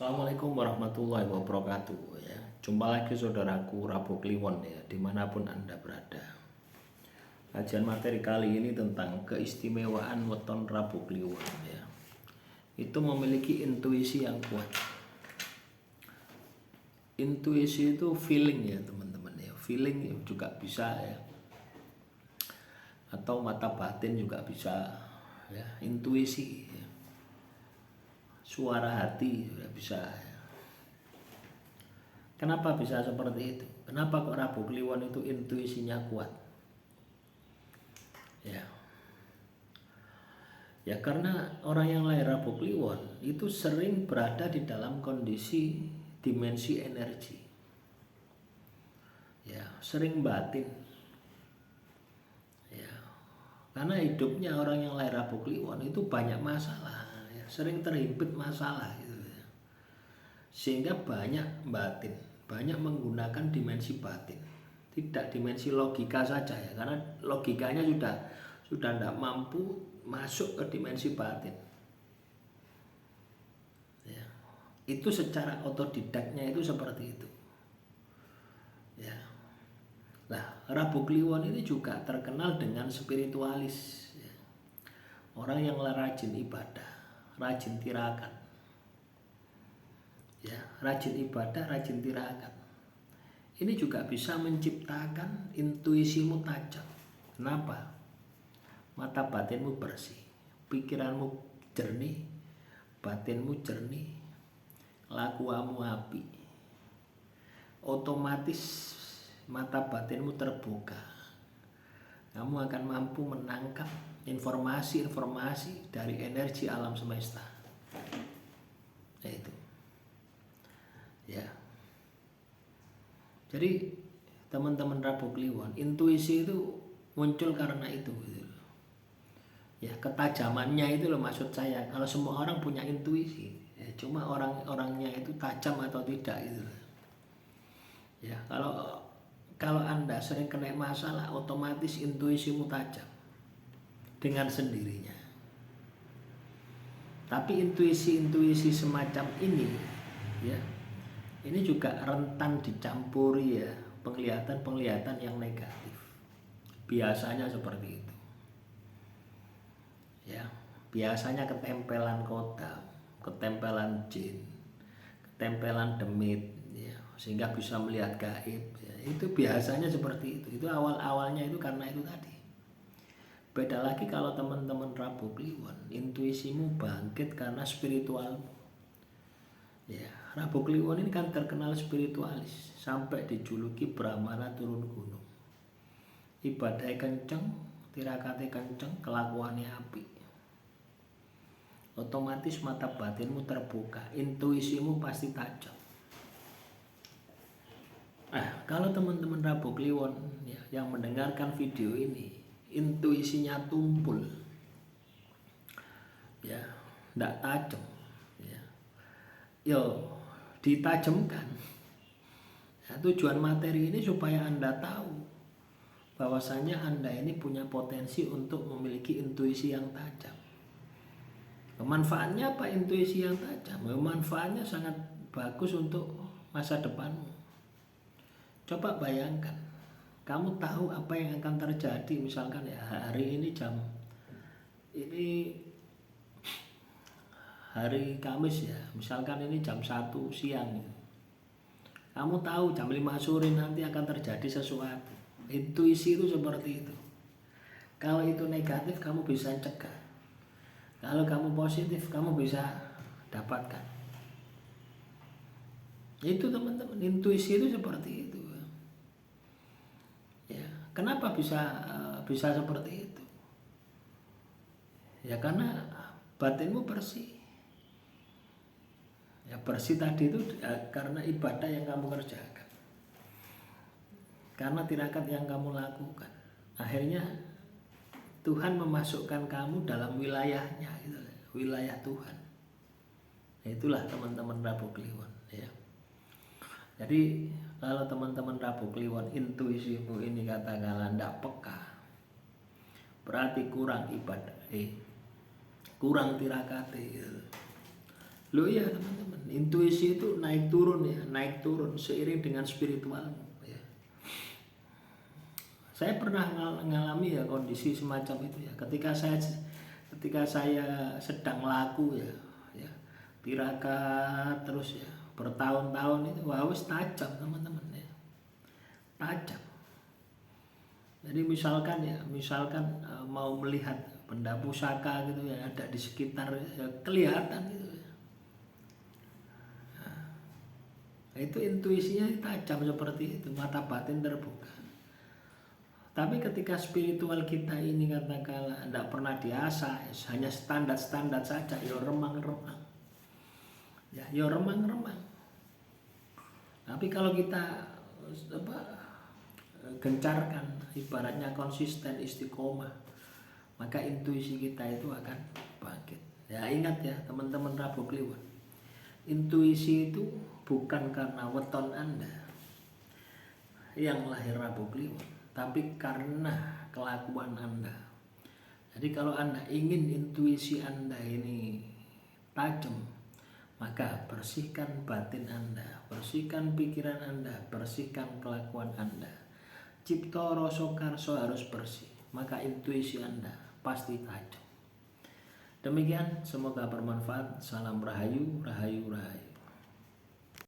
Assalamualaikum warahmatullahi wabarakatuh ya. Jumpa lagi saudaraku Rabu Kliwon ya, dimanapun Anda berada. Kajian materi kali ini tentang keistimewaan weton Rabu Kliwon ya. Itu memiliki intuisi yang kuat. Intuisi itu feeling ya teman-teman ya. Feeling juga bisa ya. Atau mata batin juga bisa ya. Intuisi ya. Suara hati sudah bisa ya. Kenapa bisa seperti itu? Kenapa kok Rabu Kliwon itu intuisinya kuat? Ya karena orang yang lahir Rabu Kliwon itu sering berada di dalam kondisi dimensi energi. Ya, sering batin. Ya. Karena hidupnya orang yang lahir Rabu Kliwon itu banyak masalah, ya, sering terhimpit masalah gitu ya. Sehingga banyak batin, banyak menggunakan dimensi batin. Tidak dimensi logika saja ya, karena logikanya sudah tidak mampu masuk ke dimensi batin. Ya. Itu secara otodidaknya itu seperti itu. Ya. Nah, Rabu Kliwon ini juga terkenal dengan spiritualis. Ya. Orang yang rajin ibadah, rajin tirakat. Ya, rajin ibadah, rajin tirakat. Ini juga bisa menciptakan intuisimu tajam. Kenapa? Mata batinmu bersih, pikiranmu jernih, batinmu jernih, lakuamu api. Otomatis mata batinmu terbuka. Kamu akan mampu menangkap informasi-informasi dari energi alam semesta. Itu. Ya. Jadi teman-teman Rabu Kliwon, intuisi itu muncul karena itu gitu. Ya, ketajamannya itu loh maksud saya. Kalau semua orang punya intuisi, ya, cuma orang-orangnya itu tajam atau tidak itu. Ya, kalau Anda sering kena masalah, otomatis intuisimu tajam dengan sendirinya. Tapi intuisi-intuisi semacam ini, ya, ini juga rentan dicampuri ya penglihatan-penglihatan yang negatif. Biasanya seperti itu. Ya, biasanya ketempelan kodam, ketempelan jin, ketempelan demit, ya, sehingga bisa melihat gaib. Ya, itu biasanya seperti itu. Itu awal-awalnya itu karena itu tadi. Beda lagi kalau teman-teman Rabu Kliwon, intuisimu bangkit karena spiritualmu. Ya, Rabu Kliwon ini kan terkenal spiritualis, sampai dijuluki Brahmana turun gunung. Ibadahnya kenceng, tirakatnya kenceng, kelakuannya api. Otomatis mata batinmu terbuka, intuisimu pasti tajam. Kalau teman-teman Rabu Kliwon ya, yang mendengarkan video ini, intuisinya tumpul, ya, tidak tajam, ya, ditajamkan. Ya, tujuan materi ini supaya Anda tahu bahwasanya Anda ini punya potensi untuk memiliki intuisi yang tajam. Manfaatnya apa intuisi yang tajam? Manfaatnya sangat bagus untuk masa depanmu. Coba bayangkan, kamu tahu apa yang akan terjadi misalkan ya hari ini ini hari Kamis ya, misalkan ini jam 1 siang gitu. Kamu tahu jam 5 sore nanti akan terjadi sesuatu. Intuisi itu seperti itu. Kalau itu negatif kamu bisa cegah. Kalau kamu positif kamu bisa dapatkan. Itu teman-teman, intuisi itu seperti itu. Ya, kenapa bisa seperti itu? Ya karena batinmu bersih. Ya bersih tadi itu karena ibadah yang kamu kerjakan, karena tirakat yang kamu lakukan. Akhirnya Tuhan memasukkan kamu dalam wilayahnya, gitu, wilayah Tuhan. Nah, itulah teman-teman Rabu Kliwon ya. Jadi kalau teman-teman Rabu Kliwon intuisimu ini katakanlah tidak peka, berarti kurang ibadah, kurang tirakat gitu. Loh ya teman-teman, Intuisi itu naik turun ya, naik turun seiring dengan spiritual ya. Saya pernah mengalami ya kondisi semacam itu ya, ketika saya sedang laku ya, tirakat terus ya bertahun-tahun itu, wah wis tajam teman-teman ya, tajam. Jadi misalkan mau melihat benda pusaka gitu yang ada di sekitar ya, kelihatan gitu ya. Nah, itu intuisinya tajam seperti itu, mata batin terbuka. Tapi ketika spiritual kita ini katakanlah tidak pernah diasah, hanya standar-standar saja, ya remang-remang. Ya remang-remang. Tapi kalau kita gencarkan, ibaratnya konsisten, istiqomah, maka intuisi kita itu akan bangkit. Ya ingat ya teman-teman Rabu Kliwon, intuisi itu bukan karena weton Anda yang lahir Rabu Kliwon, tapi karena kelakuan Anda. Jadi kalau Anda ingin intuisi Anda ini tajam, maka bersihkan batin Anda, bersihkan pikiran Anda, bersihkan kelakuan Anda. Cipto rasa karso harus bersih, maka intuisi Anda pasti tajam. Demikian, semoga bermanfaat. Salam rahayu, rahayu, rahayu.